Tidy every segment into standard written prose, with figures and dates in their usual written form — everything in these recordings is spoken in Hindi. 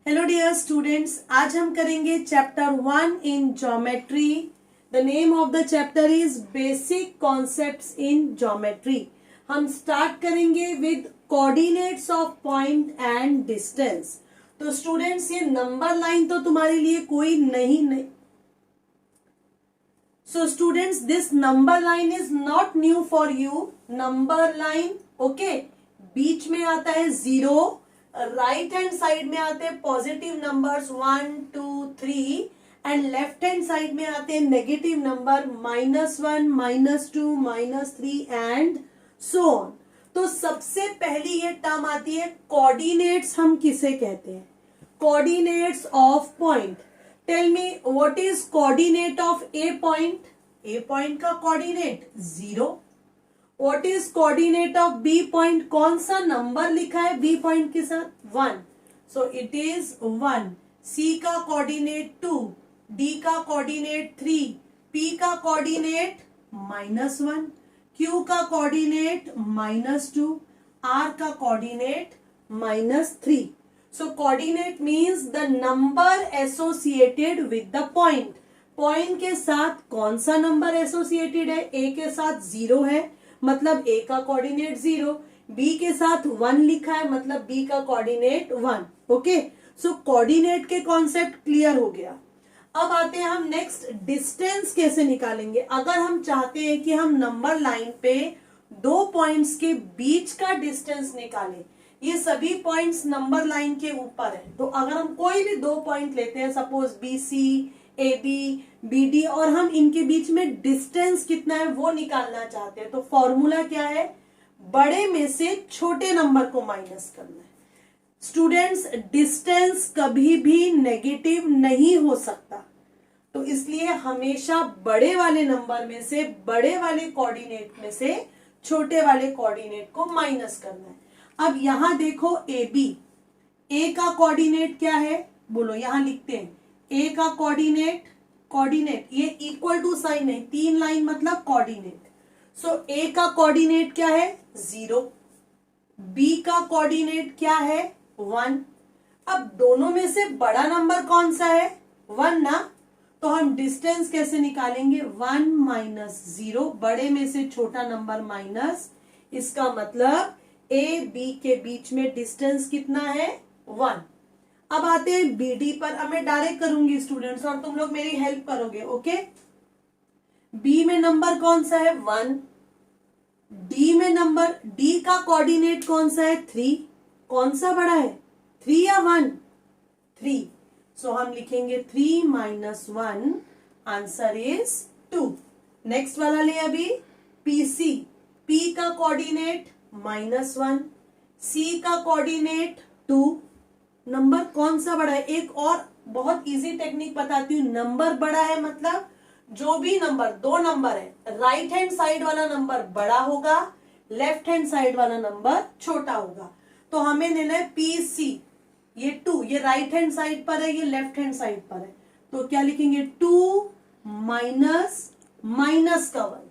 हेलो डियर स्टूडेंट्स, आज हम करेंगे chapter 1 in geometry. The name of the chapter is basic concepts in geometry. हम स्टार्ट करेंगे with coordinates of point and distance. तो स्टूडेंट्स, ये नंबर लाइन तो तुम्हारे लिए कोई नहीं so students, this number line is not new for you. Number line okay, बीच में आता है 0, राइट हैंड साइड में आते हैं positive numbers 1 2 3 and left hand side में आते हैं negative number -1 -2 -3 and so on. तो सबसे पहली ये टर्म आती है कोऑर्डिनेट्स। हम किसे कहते हैं? Coordinates of point. Tell me what is coordinate of a point? A point का coordinate 0। What is coordinate of B point? कौन सा नंबर लिखा है B point के साथ? 1. So it is 1. C का कोऑर्डिनेट 2, D का कोऑर्डिनेट 3, P का कोऑर्डिनेट -1, Q का कोऑर्डिनेट -2, R का coordinate -3. So coordinate means the number associated with the point. Point के साथ कौन सा नंबर एसोसिएटेड है? A के साथ 0 है, मतलब A का कोऑर्डिनेट 0। B के साथ 1 लिखा है, मतलब B का कोऑर्डिनेट 1। ओके, सो कोऑर्डिनेट के कॉन्सेप्ट क्लियर हो गया। अब आते हैं हम नेक्स्ट, डिस्टेंस कैसे निकालेंगे। अगर हम चाहते हैं कि हम नंबर लाइन पे दो पॉइंट्स के बीच का डिस्टेंस निकालें, ये सभी पॉइंट्स नंबर लाइन के ऊपर है, तो अगर हम कोई भी दो पॉइंट लेते हैं, सपोज BC AB BD, और हम इनके बीच में डिस्टेंस कितना है वो निकालना चाहते हैं, तो फॉर्मूला क्या है? बड़े में से छोटे नंबर को माइनस करना है। स्टूडेंट्स, डिस्टेंस कभी भी नेगेटिव नहीं हो सकता, तो इसलिए हमेशा बड़े वाले नंबर में से, बड़े वाले कोऑर्डिनेट में से छोटे वाले कोऑर्डिनेट को माइनस करना है। अब यहां देखो AB, A का कोऑर्डिनेट क्या है? बोलो, यहां लिखते हैं A का कोऑर्डिनेट ये इक्वल टू साइन है, 3 लाइन मतलब कोऑर्डिनेट। सो A का कोऑर्डिनेट क्या है? 0। B का कोऑर्डिनेट क्या है? 1। अब दोनों में से बड़ा नंबर कौन सा है? 1 ना, तो हम डिस्टेंस कैसे निकालेंगे? 1 - 0, बड़े में से छोटा नंबर माइनस, इसका मतलब A B के बीच में डिस्टेंस कितना है? 1। अब आते हैं BD पर। अब मैं डायरेक्ट करूंगी स्टूडेंट्स और तुम लोग मेरी हेल्प करोगे। ओके, B में नंबर कौन सा है? 1। D में नंबर, D का कोऑर्डिनेट कौन सा है? 3। कौन सा बड़ा है, 3 या 1? 3। सो हम लिखेंगे 3 - 1, आंसर इज 2। नेक्स्ट वाला ले अभी PC। P का कोऑर्डिनेट -1, C का कोऑर्डिनेट 2। नंबर कौन सा बड़ा है? एक और बहुत इजी टेक्निक बताती हूँ। नंबर बड़ा है मतलब जो भी नंबर, दो नंबर है, राइट हैंड साइड वाला नंबर बड़ा होगा, लेफ्ट हैंड साइड वाला नंबर छोटा होगा। तो हमें लेना है PC, ये 2, ये राइट हैंड साइड पर है, ये लेफ्ट हैंड साइड पर है, तो क्या लिखेंगे? 2 माइनस का 1,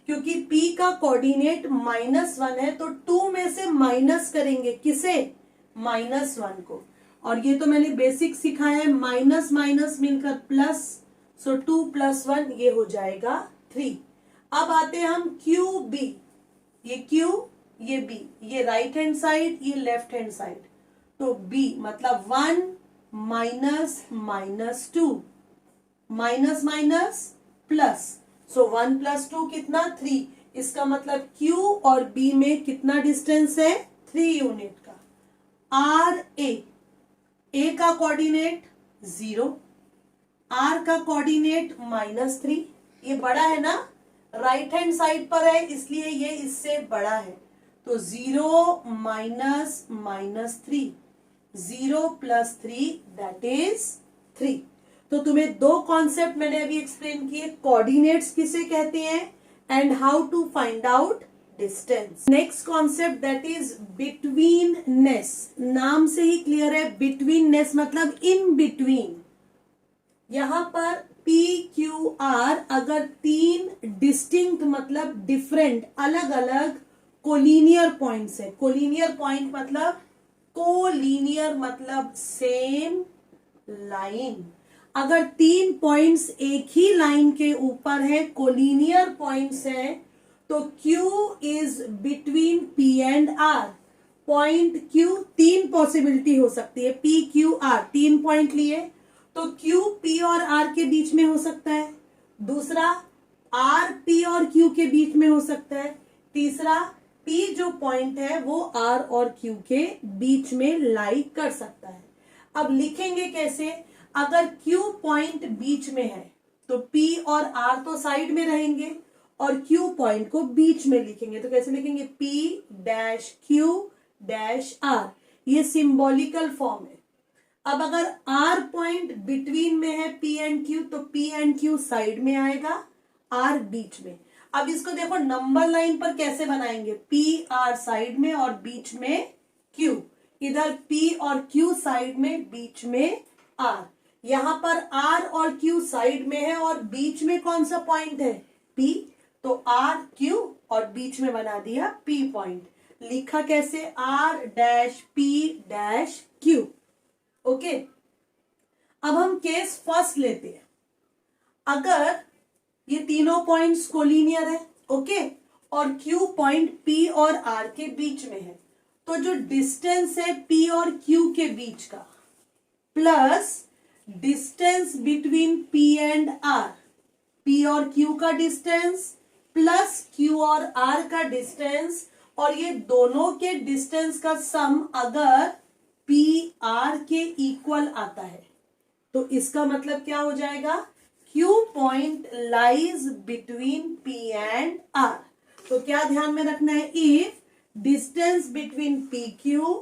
क्योंकि P का कोऑर्डिनेट -1 है, तो 2 में से माइनस करेंगे किसे? -1 को। और ये तो मैंने बेसिक सिखाया है, माइनस माइनस मिलकर प्लस, सो 2 + 1 ये हो जाएगा 3। अब आते हैं हम QB, ये Q ये B, ये राइट हैंड साइड ये लेफ्ट हैंड साइड, तो B मतलब 1 - -2, माइनस माइनस प्लस, सो 1 + 2 कितना? 3। इसका मतलब Q और B में कितना डिस्टेंस है? 3 यूनिट का। RA, A का कोऑर्डिनेट 0, R का कोऑर्डिनेट -3, ये बड़ा है ना, राइट हैंड साइड पर है, इसलिए ये इससे बड़ा है, तो 0 - -3, 0 + 3 दैट इज 3। तो तुम्हें दो कॉन्सेप्ट मैंने अभी एक्सप्लेन किए, कोऑर्डिनेट्स किसे कहते हैं and how to find out distance. Next concept that is betweenness. नाम से ही क्लियर है, बिटवीननेस मतलब इन बिटवीन। यहां पर PQR अगर 3 डिस्टिंक्ट मतलब डिफरेंट, अलग अलग कोलिनियर पॉइंट्स है। कोलिनियर पॉइंट मतलब कोलिनियर मतलब सेम लाइन। अगर 3 पॉइंट्स एक ही लाइन के ऊपर है, कोलिनियर पॉइंट्स है, तो Q is between P and R। Point Q 3 possibility हो सकती है, P Q R 3 पॉइंट लिए तो Q P और R के बीच में हो सकता है, दूसरा R P और Q के बीच में हो सकता है, तीसरा P जो पॉइंट है वो R और Q के बीच में लाई कर सकता है। अब लिखेंगे कैसे? अगर Q पॉइंट बीच में है तो P और R तो साइड में रहेंगे और Q पॉइंट को बीच में लिखेंगे, तो कैसे लिखेंगे? P dash Q dash R, ये सिंबॉलिकल फॉर्म है। अब अगर R पॉइंट बिटवीन में है P एंड Q, तो P एंड Q साइड में आएगा, R बीच में। अब इसको देखो नंबर लाइन पर कैसे बनाएंगे? P R साइड में और बीच में Q, इधर P और Q साइड में, बीच में R। यहां पर R और Q साइड में है और बीच में कौन सा पॉइंट है? P, तो R Q और बीच में बना दिया P पॉइंट। लिखा कैसे? R dash P dash Q। Okay, अब हम केस फर्स्ट लेते हैं। अगर ये तीनों पॉइंट्स कोलिनियर है, ओके, और Q पॉइंट P और R के बीच में है, तो जो डिस्टेंस है P और Q के बीच का plus distance between P and R, P और Q का डिस्टेंस प्लस Q और R का डिस्टेंस, और ये दोनों के डिस्टेंस का सम अगर P R के इक्वल आता है, तो इसका मतलब क्या हो जाएगा? Q point lies between P and R। तो क्या ध्यान में रखना है? If distance between PQ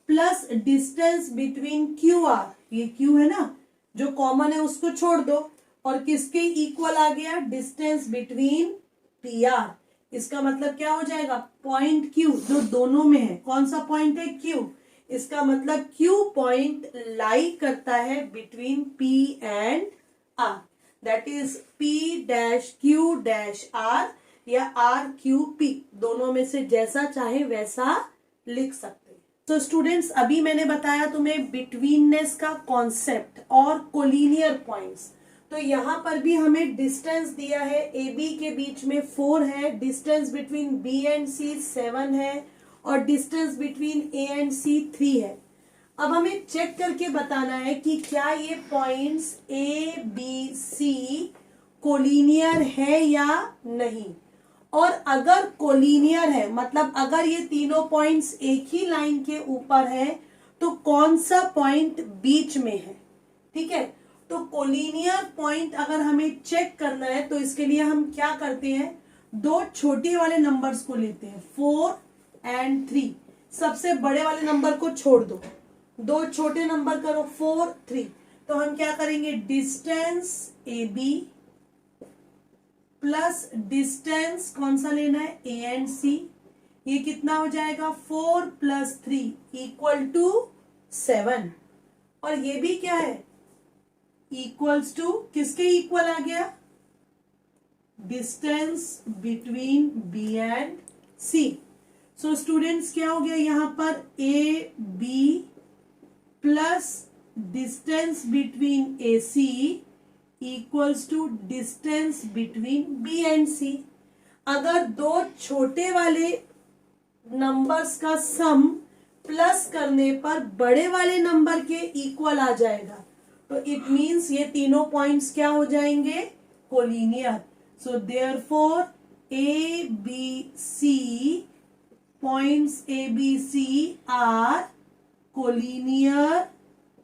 plus distance between QR, ये Q है ना, जो कॉमन है उसको छोड़ दो, और किसके इक्वल आ गया? Distance between PR। इसका मतलब क्या हो जाएगा? पॉइंट Q जो दोनों में है, कौन सा पॉइंट है? Q। इसका मतलब Q पॉइंट लाई करता है between P and R, that is P dash Q dash R या R Q P, दोनों में से जैसा चाहे वैसा लिख सकते हैं। तो स्टूडेंट्स, अभी मैंने बताया तुम्हें बिटवीननेस का कॉन्सेप्ट और कोलिनियर पॉइंट्स। तो यहां पर भी हमें डिस्टेंस दिया है, ए बी के बीच में 4 है, डिस्टेंस बिटवीन बी एंड सी 7 है, और डिस्टेंस बिटवीन ए एंड सी 3 है। अब हमें चेक करके बताना है कि क्या ये points A B C collinear है या नहीं। और अगर कोलिनियर है, मतलब अगर ये तीनों पॉइंट्स एक ही लाइन के ऊपर है, तो कौन सा पॉइंट बीच में है? ठीक है, तो कोलिनियर पॉइंट अगर हमें चेक करना है तो इसके लिए हम क्या करते हैं? दो छोटे वाले नंबर्स को लेते हैं, 4 एंड 3। सबसे बड़े वाले नंबर को छोड़ दो, दो छोटे नंबर करो, 4 3। तो हम क्या करेंगे? Distance A B plus distance कौन सा लेना है? A and C. ये कितना हो जाएगा? 4 प्लस 3 इक्वल टू 7। और ये भी क्या है? इक्वल्स टू, किसके इक्वल आ गया? Distance between B and C. So students क्या हो गया यहां पर? A B plus distance between A C equals to distance between B and C. अगर दो छोटे वाले नंबर्स का सम प्लस करने पर बड़े वाले नंबर के इक्वल आ जाएगा, तो इट मीन्स ये तीनों पॉइंट्स क्या हो जाएंगे? Collinear. So therefore A B C, points A B C are collinear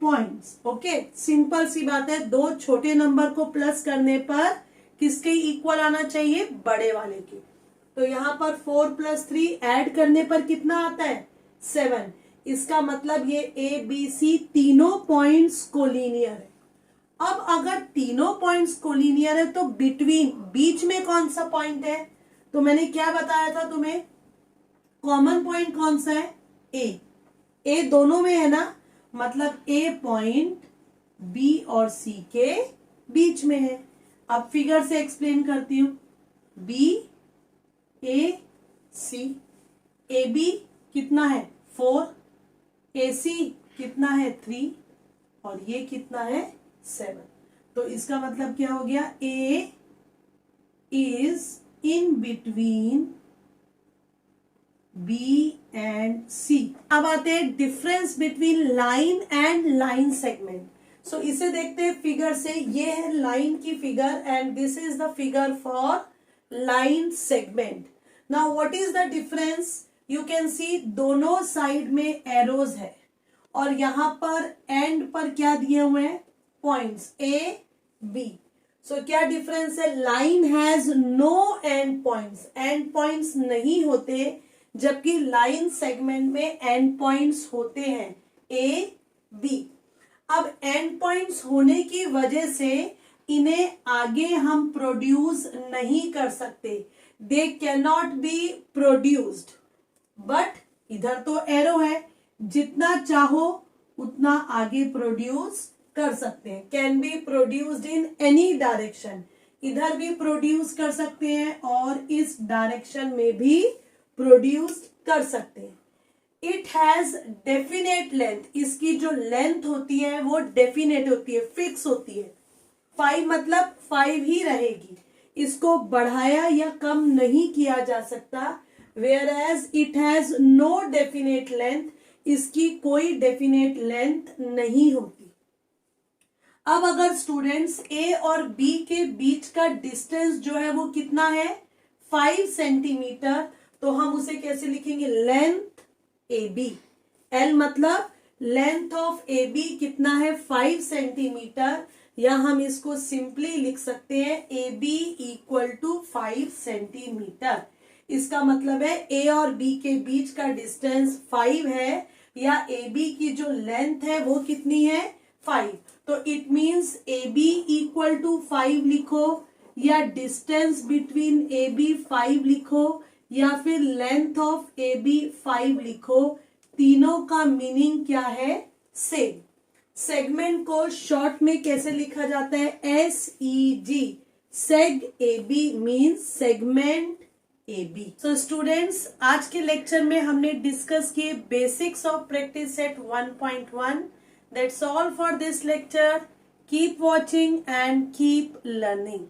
points. Okay, simple सी बात है, दो छोटे नंबर को प्लस करने पर किसके इक्वल आना चाहिए? बड़े वाले के। तो यहां पर 4 प्लस 3 ऐड करने पर कितना आता है? 7। इसका मतलब ये ए बी सी तीनों पॉइंट्स कोलिनियर है। अब अगर तीनों पॉइंट्स कोलिनियर है तो बिटवीन, बीच में कौन सा पॉइंट है? तो मैंने क्या बताया था तुम्हें? कॉमन पॉइंट कौन सा है? ए। ए दोनों में है ना, मतलब ए पॉइंट बी और सी के बीच में है। अब फिगर से एक्सप्लेन करती हूं। B A C, A B कितना है? 4, AC कितना है 3 और ये कितना है 7। तो इसका मतलब क्या हो गया, A is in between B and C। अब आते हैं difference between line and line segment. So इसे देखते हैं फिगर से। ये है लाइन की figure and this is the figure for line segment. Now what is the difference, you can see दोनों साइड में एरोज है और यहां पर एंड पर क्या दिए हुए हैं, पॉइंट्स A B। सो क्या डिफरेंस है, line has no end points, end points नहीं होते, जबकि लाइन सेगमेंट में एंड पॉइंट्स होते हैं A B। अब एंड पॉइंट्स होने की वजह से इन्हें आगे हम प्रोड्यूस नहीं कर सकते, they can not be produced. But इधर तो एरो है, जितना चाहो उतना आगे प्रोड्यूस कर सकते हैं, can be produced in any direction. इधर भी प्रोड्यूस कर सकते हैं और इस डायरेक्शन में भी प्रोड्यूस कर सकते हैं। इट हैज डेफिनेट लेंथ, इसकी जो लेंथ होती है वो डेफिनेट होती है, फिक्स होती है। 5 मतलब 5 ही रहेगी, इसको बढ़ाया या कम नहीं किया जा सकता। Whereas it has no definite length, इसकी कोई डेफिनेट लेंथ नहीं होती। अब अगर स्टूडेंट्स A और B के बीच का डिस्टेंस जो है वो कितना है 5 सेंटीमीटर, तो हम उसे कैसे लिखेंगे, लेंथ AB। L मतलब लेंथ ऑफ AB कितना है 5 सेंटीमीटर, या हम इसको सिंपली लिख सकते हैं AB इक्वल टू 5 सेंटीमीटर। इसका मतलब है A और B के बीच का डिस्टेंस 5 है, या AB की जो लेंथ है वो कितनी है 5। तो it means AB equal to 5 लिखो, या डिस्टेंस बिटवीन AB 5 लिखो, या फिर लेंथ ऑफ AB 5 लिखो। तीनों का मीनिंग क्या है, सेम। सेगमेंट को शॉर्ट में कैसे लिखा जाता है, SEG, सेग AB means segment AB। So students, आज के लेक्चर में हमने डिस्कस किए basics of practice set 1.1। That's all for this lecture. Keep watching and keep learning.